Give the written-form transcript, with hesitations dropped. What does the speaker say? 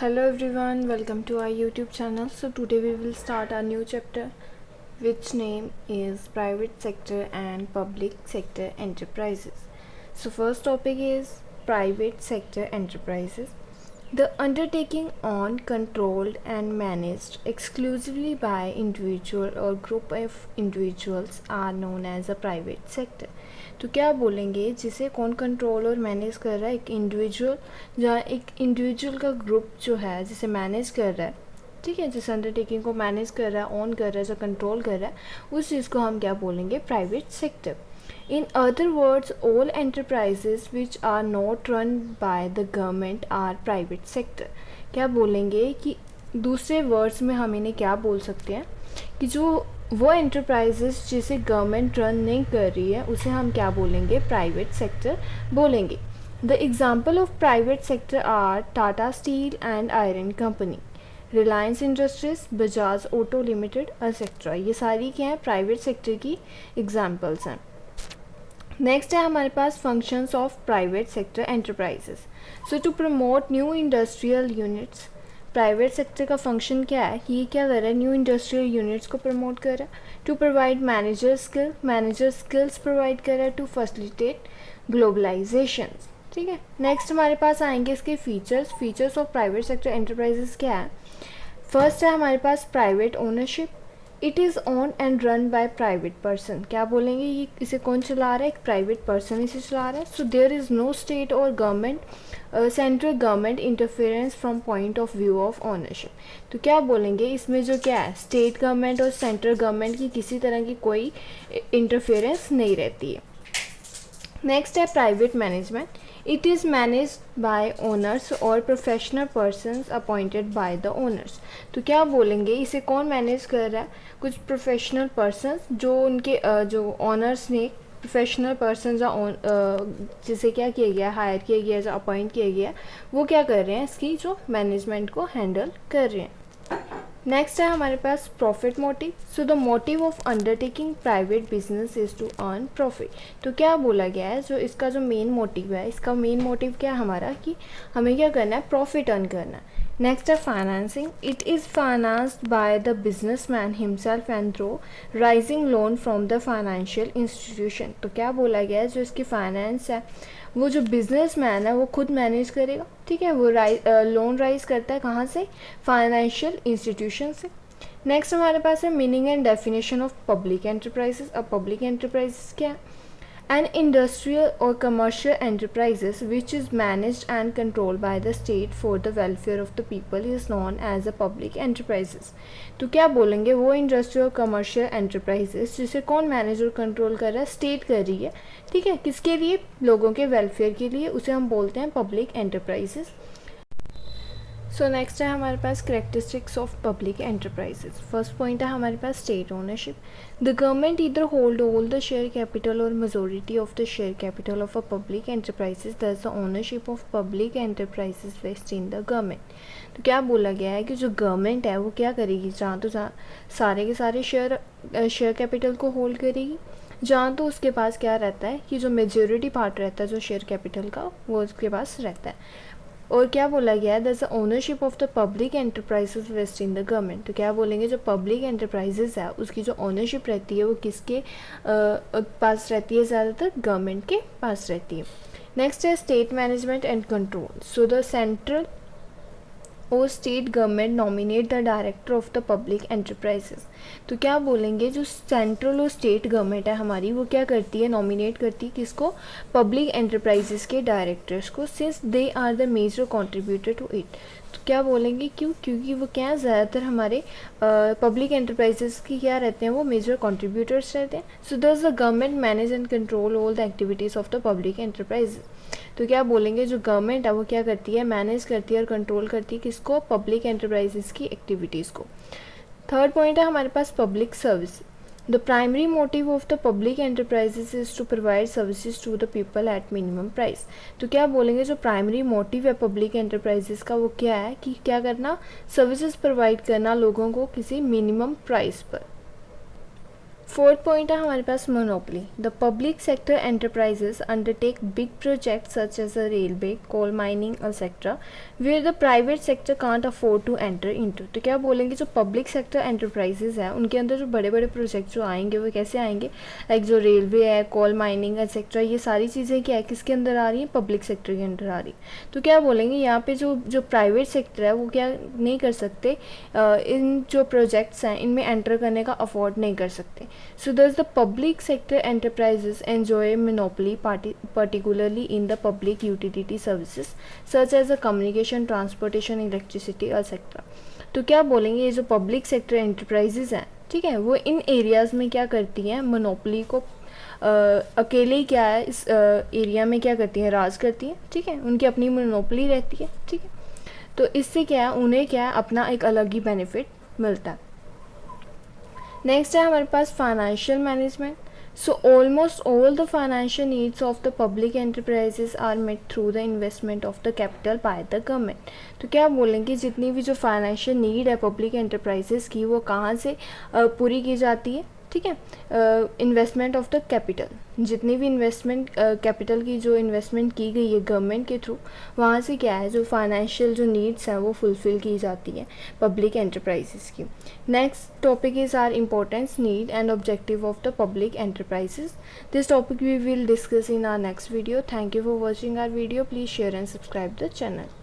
Hello everyone, welcome to our YouTube channel. So today we will start our new chapter which name is private sector and public sector enterprises. So first topic is private sector enterprises. The undertaking on controlled and managed exclusively by individual or group of individuals are known as a private sector. तो क्या बोलेंगे जिसे कौन control और manage कर रहा है, एक इंडिविजुअल, जहाँ एक इंडिविजुअल का ग्रुप जो है जिसे मैनेज कर रहा है, ठीक है, जिस अंडरटेकिंग को मैनेज कर रहा है, ऑन कर रहा है, जो कंट्रोल कर रहा है, उस चीज़ को हम क्या बोलेंगे, private sector. In other words, all enterprises which are not run by the government are private sector. क्या बोलेंगे कि दूसरे वर्ड्स में हम इन्हें क्या बोल सकते हैं कि जो वो एंटरप्राइजेस जिसे गवर्नमेंट रन नहीं कर रही है उसे हम क्या बोलेंगे, प्राइवेट सेक्टर बोलेंगे. The example of private sector are Tata Steel and Iron Company, Reliance Industries, Bajaj Auto Limited etcetera. ये सारी क्या हैं, प्राइवेट सेक्टर की एग्जाम्पल्स हैं. नेक्स्ट है हमारे पास functions of private sector enterprises. So to promote new industrial units, private sector का फंक्शन क्या है, ये क्या कर रहा है, न्यू इंडस्ट्रियल यूनिट्स को प्रमोट कर रहा है. To provide manager skills provide कर रहा है. To facilitate globalisation. ठीक है. नेक्स्ट हमारे पास आएंगे इसके features of private sector enterprises क्या है. फर्स्ट है हमारे पास private ownership. It is own and run by private person. क्या बोलेंगे, ये इसे कौन चला रहा है, एक प्राइवेट पर्सन इसे चला रहा है. So there is no state और government central government interference from point of view of ownership. तो क्या बोलेंगे, इसमें जो क्या है, स्टेट गवर्नमेंट और सेंट्रल गवर्नमेंट की किसी तरह की कोई इंटरफेरेंस नहीं रहती है. नेक्स्ट है private management. It is managed by owners और professional persons appointed by the owners. तो क्या बोलेंगे, इसे कौन मैनेज कर रहा है, कुछ प्रोफेशनल पर्सनस जो उनके जो ऑनर्स ने, प्रोफेशनल पर्सन जिसे क्या किया गया, हायर किया गया, जो अपॉइंट किया गया, वो क्या कर रहे हैं, इसकी जो मैनेजमेंट को हैंडल कर रहे हैं. नेक्स्ट है हमारे पास profit motive. So the motive of undertaking private business is to earn profit. तो क्या बोला गया है, जो इसका जो मेन मोटिव है, इसका मेन मोटिव क्या है हमारा, कि हमें क्या करना है, प्रॉफिट अर्न करना है. नेक्स्ट है financing. It is financed by the business man himself and through rising loan from the financial institution. तो क्या बोला गया है, जो इसकी फाइनेंस है वो जो बिजनेस मैन है वो खुद मैनेज करेगा. ठीक है. वो लोन राइज करता है कहाँ से, फाइनेंशियल इंस्टीट्यूशन से. नेक्स्ट हमारे पास है meaning and definition of public enterprises. अब पब्लिक एंटरप्राइजेस क्या है, an industrial or commercial enterprises which is managed and controlled by the state for the welfare of the people is known as a public enterprises. तो क्या बोलेंगे, वो industrial और commercial enterprises जिसे कौन मैनेज और कंट्रोल कर रहा है, स्टेट कर रही है. ठीक है. किसके लिए, लोगों के वेलफेयर के लिए, उसे हम बोलते हैं पब्लिक एंटरप्राइजेस. सो नेक्स्ट है हमारे पास characteristics of public enterprises. First point है हमारे पास state ownership. The government either hold all the share capital और majority of the share capital of a public enterprises. That's the ownership of public enterprises vest in the government. तो क्या बोला गया है कि जो गवर्नमेंट है वो क्या करेगी, जहाँ तो जहाँ सारे के सारे शेयर कैपिटल को होल्ड करेगी, जहाँ तो उसके पास क्या रहता है कि जो मेजोरिटी पार्ट रहता है जो शेयर कैपिटल का, वो उसके पास रहता है. और क्या बोला गया है, that's the ownership of the public enterprises vest in the government. तो क्या बोलेंगे, जो पब्लिक एंटरप्राइजेस है उसकी जो ओनरशिप रहती है वो किसके पास रहती है, ज़्यादातर गवर्नमेंट के पास रहती है. नेक्स्ट है state management and control. So the central और state government nominate the director of the public enterprises. तो क्या बोलेंगे, जो सेंट्रल और स्टेट गवर्नमेंट है हमारी, वो क्या करती है, नॉमिनेट करती है किसको, पब्लिक एंटरप्राइजेस के डायरेक्टर्स को, since they are the major contributor to it. तो क्या बोलेंगे, क्यों, क्योंकि वो क्या ज़्यादातर हमारे पब्लिक एंटरप्राइजेस की क्या रहते हैं, वो मेजर कंट्रीब्यूटर्स रहते हैं. सो दस the government manage and control all the activities of the public enterprises. तो क्या बोलेंगे, जो गवर्नमेंट है वो क्या करती है, मैनेज करती है और कंट्रोल करती है किसको, पब्लिक एंटरप्राइजेस की एक्टिविटीज़ को. थर्ड पॉइंट है हमारे पास public service. The primary motive of the public enterprises is to provide services to the people at minimum price. तो क्या बोलेंगे, जो प्राइमरी मोटिव है पब्लिक एंटरप्राइजेस का वो क्या है, कि क्या करना, सर्विसेज प्रोवाइड करना लोगों को किसी मिनिमम प्राइस पर. फोर्थ पॉइंट है हमारे पास monopoly. The public sector enterprises undertake big project such as a railway, coal mining etcetera where the private sector can't afford to enter into. तो क्या बोलेंगे, जो पब्लिक सेक्टर एंटरप्राइजेस है उनके अंदर जो बड़े बड़े प्रोजेक्ट जो आएंगे वो कैसे आएंगे, लाइक जो रेलवे है, कोल माइनिंग एक्सेट्रा, ये सारी चीज़ें क्या है, किसके अंदर आ रही हैं, पब्लिक सेक्टर के अंदर आ रही। तो क्या बोलेंगे यहाँ पे जो प्राइवेट सेक्टर है वो क्या नहीं कर सकते, इन जो प्रोजेक्ट्स हैं इनमें एंटर करने का अफोर्ड नहीं कर सकते। So thus the public sector enterprises enjoy monopoly particularly in the public utility services such as the communication, transportation, electricity etc. तो क्या बोलेंगे, ये जो पब्लिक सेक्टर एंटरप्राइजेज हैं, ठीक है, वो इन एरियाज़ में क्या करती हैं, मोनोपोली को अकेले ही क्या है इस एरिया में क्या करती हैं, राज करती हैं, ठीक है, उनकी अपनी मोनोपोली रहती है, ठीक है। तो इससे क्या है, उन्हें क्या है, अपना एक अलग ही बेनिफिट मिलता है। नेक्स्ट है हमारे पास financial management. So almost all the financial needs of the public enterprises are met through the investment of the capital by the government. तो क्या बोलेंगे, जितनी भी जो फाइनेंशियल नीड है पब्लिक एंटरप्राइजेस की वो कहाँ से पूरी की जाती है, ठीक है, इन्वेस्टमेंट ऑफ द कैपिटल, जितनी भी इन्वेस्टमेंट कैपिटल की जो इन्वेस्टमेंट की गई है गवर्नमेंट के थ्रू, वहाँ से क्या है, जो फाइनेंशियल जो नीड्स हैं वो फुलफ़िल की जाती है पब्लिक एंटरप्राइजेस की। Next topic is our importance, need and objective of the public enterprises. This topic we will discuss in our next video. Thank you for watching our video. Please share and subscribe the channel.